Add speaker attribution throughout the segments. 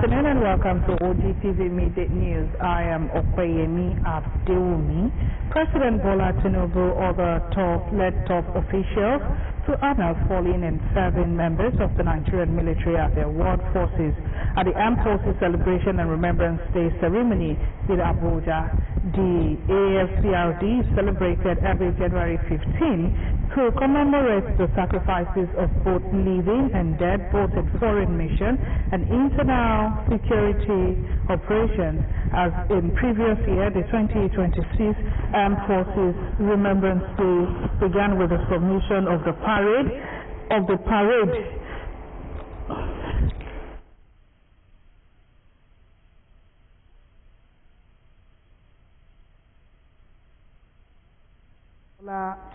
Speaker 1: afternoon and welcome to OGTV Midday News. I am Okweyemi Abdewumi. President Bola Tinubu ordered top officials to honor fallen and serving members of the Nigerian military at their world forces at the Armed Forces Celebration and Remembrance Day ceremony in Abuja. The AFCRD is celebrated every January 15 to commemorate the sacrifices of both living and dead, both in foreign mission and internal security operations. As in previous year, the 2026 Armed Forces Remembrance Day began with the submission of the parade.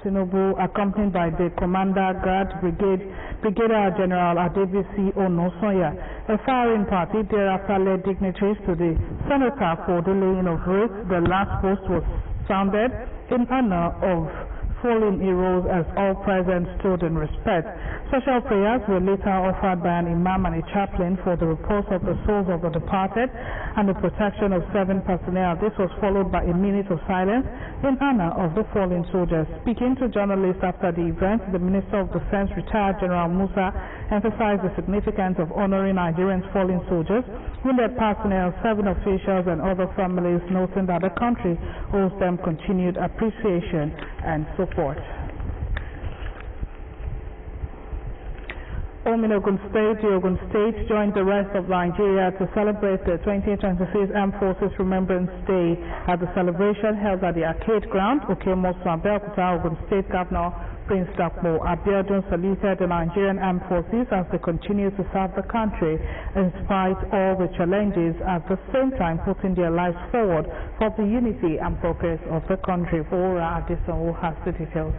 Speaker 1: Tinubu, accompanied by the Commander Guard Brigadier General Adebisi Onosoya, a firing party thereafter led dignitaries to the Senator for the laying of wreaths. The last post was sounded in honor of fallen heroes as all present stood in respect. Special prayers were later offered by an imam and a chaplain for the repose of the souls of the departed and the protection of 7 personnel. This was followed by a minute of silence in honor of the fallen soldiers. Speaking to journalists after the event, the Minister of Defense, retired General Musa, emphasized the significance of honoring Nigerians' fallen soldiers, wounded personnel, 7 officials, and other families, noting that the country owes them continued appreciation and support. Home in Ogun State joined the rest of Nigeria to celebrate the 2026 Armed Forces Remembrance Day at the celebration held at the Arcade Ground. Abeokuta, Ogun State Governor Prince Dakpo Abiodun saluted the Nigerian Armed Forces as they continue to serve the country in spite of all the challenges, at the same time putting their lives forward for the unity and progress of the country. Bora Addison who has the details.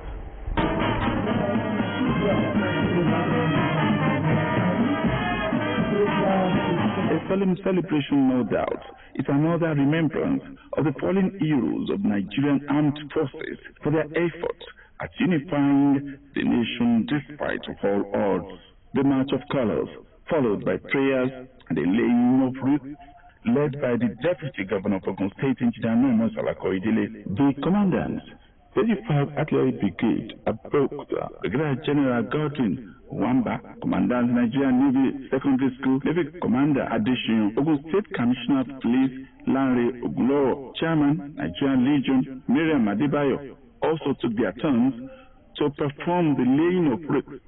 Speaker 2: A solemn celebration, no doubt. It's another remembrance of the fallen heroes of Nigerian armed forces for their efforts at unifying the nation despite of all odds. The March of Colors, followed by prayers and the laying of wreaths, led by the Deputy Governor of Ogun State, Engineer Nomo Salakoidele. The commandants, 35th Artillery Brigade, Abeokuta, Brigadier General Godwin Wamba, Commandant Nigerian Navy Secondary School, Navy Commander Adesina, Ogun State Commissioner of Police Lanre Ogunloro, Chairman Nigerian Legion Miriam Adebayo, also took their turns to perform the laying of wreaths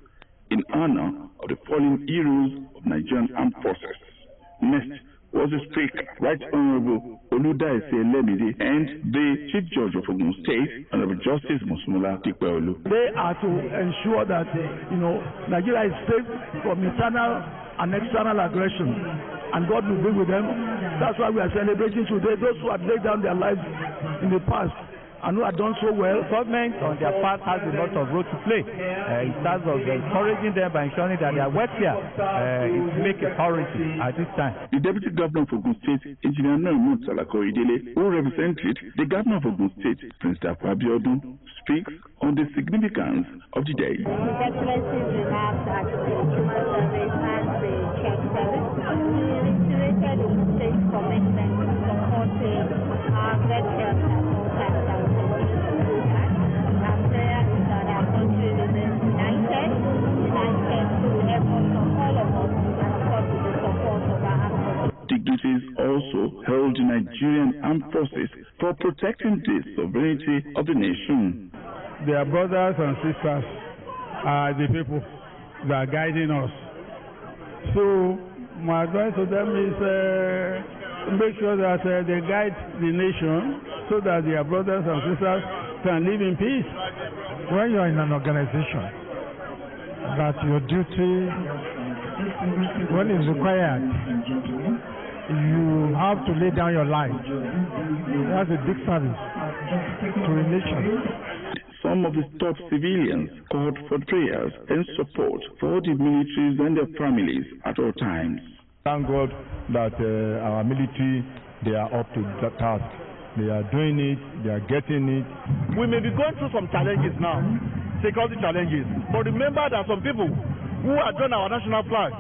Speaker 2: in honor of the fallen heroes of Nigerian Armed Forces. Next was the Speaker, Right Honorable Oludaise Lemide, and the Chief Judge of Ogun State, Honorable Justice Musmola Dikpeolu.
Speaker 3: They are to ensure that Nigeria is safe from internal and external aggression, and God will be with them. That's why we are celebrating today those who have laid down their lives in the past and who have done so well.
Speaker 4: Government on their part has a lot of role to play in terms of encouraging them by ensuring that their welfare is make a priority at this time.
Speaker 2: The Deputy Governor of Ogun State, Engineer Nomo Salakoidele, who represented the Governor of Ogun State, Prince Dakpo Abiodun, speaks on the significance of the day.
Speaker 5: His Excellency remarked at the human service and the church service. He reiterated the state's commitment to supporting our veterans at all times.
Speaker 2: Dignitaries also held the Nigerian Armed Forces for protecting the sovereignty of the nation.
Speaker 3: Their brothers and sisters are the people that are guiding us. So my advice to them is make sure that they guide the nation so that their brothers and sisters can live in peace.
Speaker 6: When you are in an organization, that your duty, when it's required, you have to lay down your life. That's a big service to a nation.
Speaker 2: Some of the top civilians called for prayers and support for the militaries and their families at all times.
Speaker 7: Thank God that our military, they are up to the task. They are doing it, they are getting it.
Speaker 4: We may be going through some challenges now, security challenges, but remember that some people who have done our national flag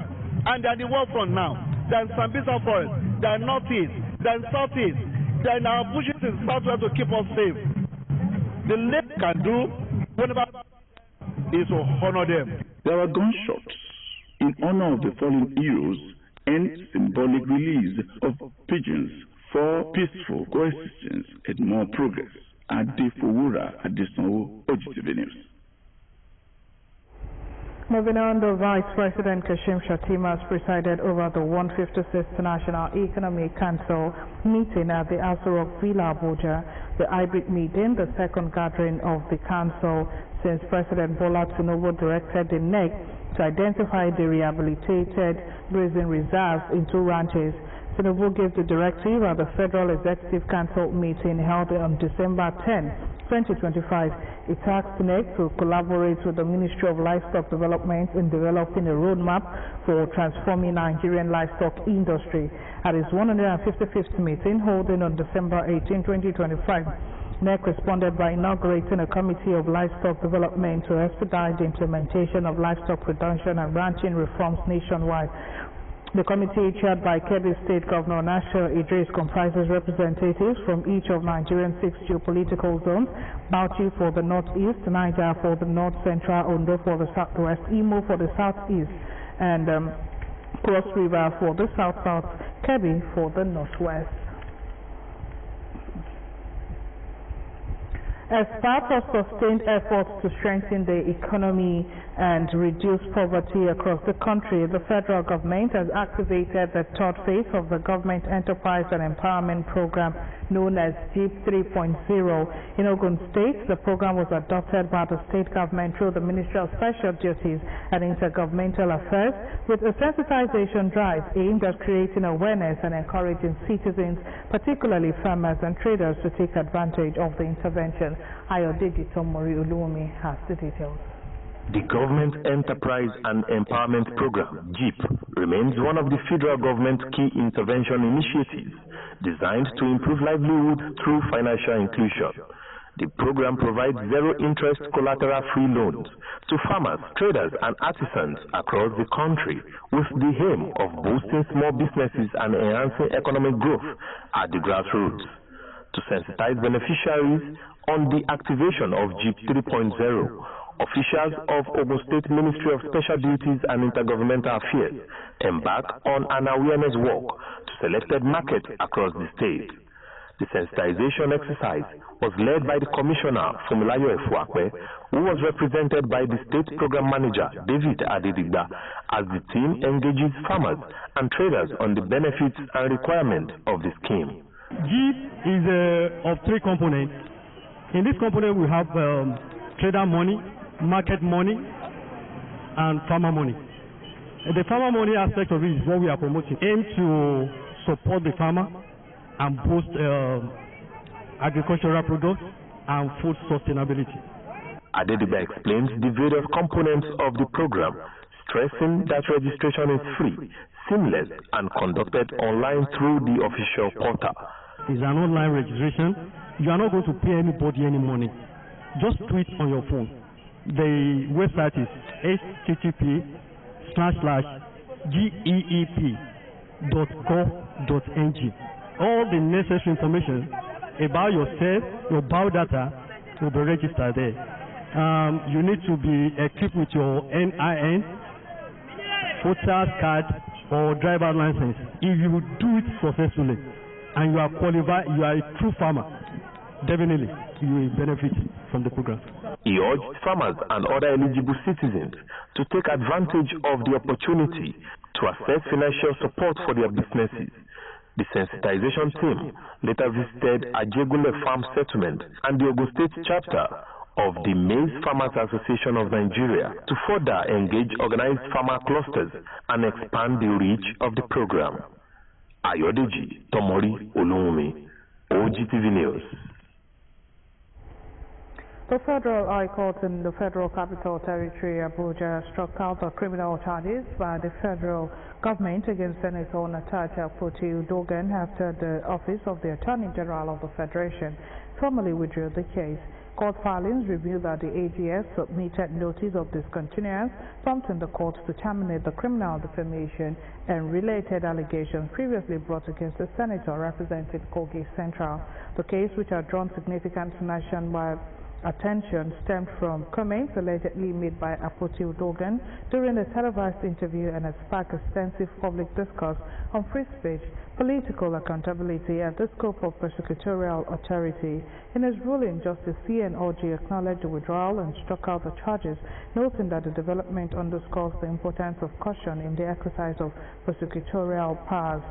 Speaker 4: and they are the war front now,
Speaker 8: then Sambisa Forest, then Northeast, then Southeast, then our bushes in Southwest to keep us safe. The least can do whenever is to honor them.
Speaker 2: There were gunshots in honor of the fallen heroes and symbolic release of pigeons for peaceful coexistence and more progress. Adefowura Adesanwo, OGTV News.
Speaker 1: Moving on, the Vice President Kashim Shettima has presided over the 156th National Economic Council meeting at the Aso Rock Villa, Abuja. The hybrid meeting, the second gathering of the council since President Bola Tinubu directed the NEC to identify the rehabilitated grazing reserves in 2 ranches. Tinubu gave the directive at the Federal Executive Council meeting held on December 10, 2025. It asked NEC to collaborate with the Ministry of Livestock Development in developing a roadmap for transforming Nigerian livestock industry. At its 155th meeting holding on December 18, 2025, NEC responded by inaugurating a committee of livestock development to expedite the implementation of livestock production and ranching reforms nationwide. The committee, chaired by Kebbi State Governor Nasir Idris, comprises representatives from each of Nigeria's 6 geopolitical zones: Bauchi for the northeast, Niger for the north central, Ondo for the southwest, Imo for the southeast, and Cross River for the south-south, Kebbi for the northwest. As part of sustained efforts to strengthen the economy and reduce poverty across the country, the federal government has activated the 3rd phase of the Government Enterprise and Empowerment Program known as GEEP 3.0. In Ogun State, the program was adopted by the state government through the Ministry of Special Duties and Intergovernmental Affairs with a sensitization drive aimed at creating awareness and encouraging citizens, particularly farmers and traders, to take advantage of the intervention. Ayodeji Tomori Oluwumi has the details.
Speaker 9: The Government Enterprise and Empowerment Program, GEEP, remains one of the federal government's key intervention initiatives designed to improve livelihood through financial inclusion. The program provides zero-interest collateral-free loans to farmers, traders, and artisans across the country with the aim of boosting small businesses and enhancing economic growth at the grassroots. To sensitize beneficiaries on the activation of GEEP 3.0, officials of Ogun State Ministry of Special Duties and Intergovernmental Affairs embarked on an awareness walk to selected markets across the state. The sensitization exercise was led by the Commissioner, Funmilayo Efuakwe, who was represented by the State Program Manager, David Adedigba, as the team engages farmers and traders on the benefits and requirements of the scheme.
Speaker 10: GEEP is of 3 components. In this component, we have trader money, market money, and farmer money. The farmer money aspect of it is what we are promoting, aim to support the farmer and boost agricultural products and food sustainability.
Speaker 9: Adediba explains the various components of the program, stressing that registration is free, seamless, and conducted online through the official portal.
Speaker 10: It's an online registration. You are not going to pay anybody any money. Just do it on your phone. The website is http://geep.gov.ng. All the necessary information about yourself, your biodata, will be registered there. You need to be equipped with your NIN, voter's card, or driver license. If you do it successfully and you are qualified, you are a true farmer, definitely you will benefit from the program.
Speaker 9: He urged farmers and other eligible citizens to take advantage of the opportunity to access financial support for their businesses. The sensitization team later visited Ajegule Farm Settlement and the Ogun State chapter of the Maize Farmers Association of Nigeria to further engage organized farmer clusters and expand the reach of the program. Ayodeji Tomori Oluwumi, OGTV News.
Speaker 1: The Federal High Court in the Federal Capital Territory, Abuja, struck out the criminal charges by the federal government against Senator Natasha Poti-Udogan after the Office of the Attorney General of the Federation formally withdrew the case. Court filings reveal that the AGS submitted notice of discontinuance, prompting the court to terminate the criminal defamation and related allegations previously brought against the senator representing Kogi Central. The case, which had drawn significant nationwide attention, stemmed from comments allegedly made by Apoti Udogan during a televised interview and has sparked extensive public discourse on free speech, political accountability, and the scope of prosecutorial authority. In his ruling, Justice C.N. Orji acknowledged the withdrawal and struck out the charges, noting that the development underscores the importance of caution in the exercise of prosecutorial powers.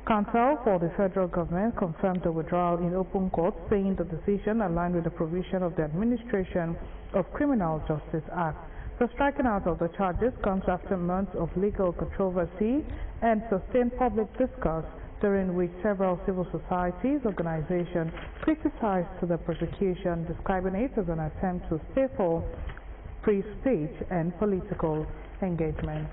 Speaker 1: Counsel for the federal government confirmed the withdrawal in open court, saying the decision aligned with the provision of the Administration of Criminal Justice Act. The striking out of the charges comes after months of legal controversy and sustained public discourse, during which several civil societies organizations criticized the prosecution, describing it as an attempt to stifle free speech and political engagement.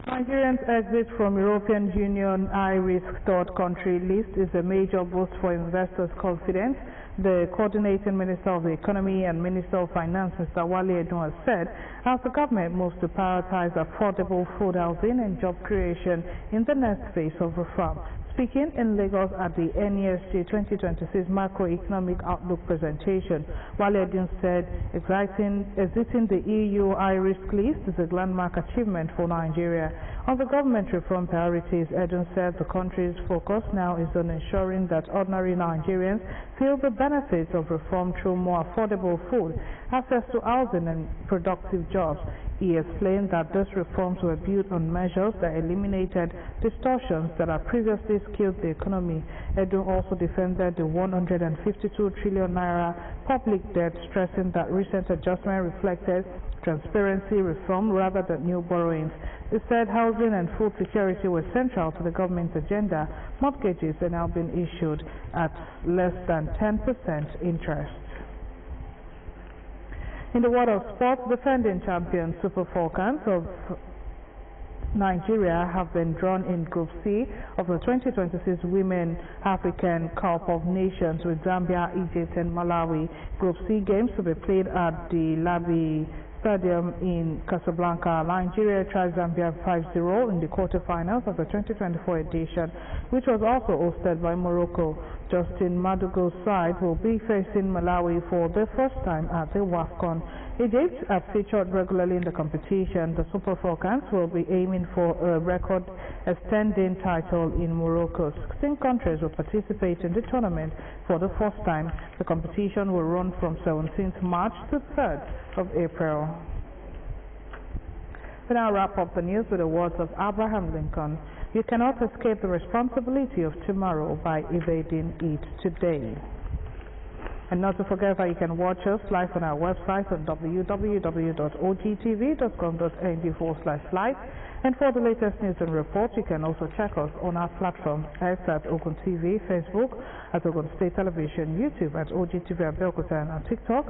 Speaker 1: Nigerians' exit from European Union high-risk third country list is a major boost for investors' confidence. The coordinating Minister of the Economy and Minister of Finance, Mr. Wale Edun, has said, as the government moves to prioritize affordable food housing and job creation in the next phase of reform. Speaking in Lagos at the NESG 2026 Macroeconomic Outlook presentation, Wale Edun said exiting the EU high-risk list is a landmark achievement for Nigeria. On the government reform priorities, Edun said the country's focus now is on ensuring that ordinary Nigerians feel the benefits of reform through more affordable food, access to housing and productive jobs. He explained that these reforms were built on measures that eliminated distortions that had previously skewed the economy. Edun also defended the 152 trillion naira public debt, stressing that recent adjustment reflected transparency reform rather than new borrowings. He said housing and food security were central to the government's agenda. Mortgages are now being issued at less than 10% interest. In the world of sports, defending champions Super Falcons of Nigeria have been drawn in Group C of the 2026 Women African Cup of Nations with Zambia, Egypt and Malawi. Group C games will be played at the Labi Stadium in Casablanca. Nigeria tried Zambia 5-0 in the quarterfinals of the 2024 edition, which was also hosted by Morocco. Justin Madugo's side will be facing Malawi for the first time at the WAFCON. Egypt have featured regularly in the competition. The Super Falcons will be aiming for a record-extending title in Morocco. 16 countries will participate in the tournament for the first time. The competition will run from 17th March to 3rd of April. We now wrap up the news with the words of Abraham Lincoln. You cannot escape the responsibility of tomorrow by evading it today. And not to forget that you can watch us live on our website on www.ogtv.com.ng/live. And for the latest news and reports, you can also check us on our platform X at Ogun TV, Facebook at Ogun State Television, YouTube at OGTV Abeokuta, and on TikTok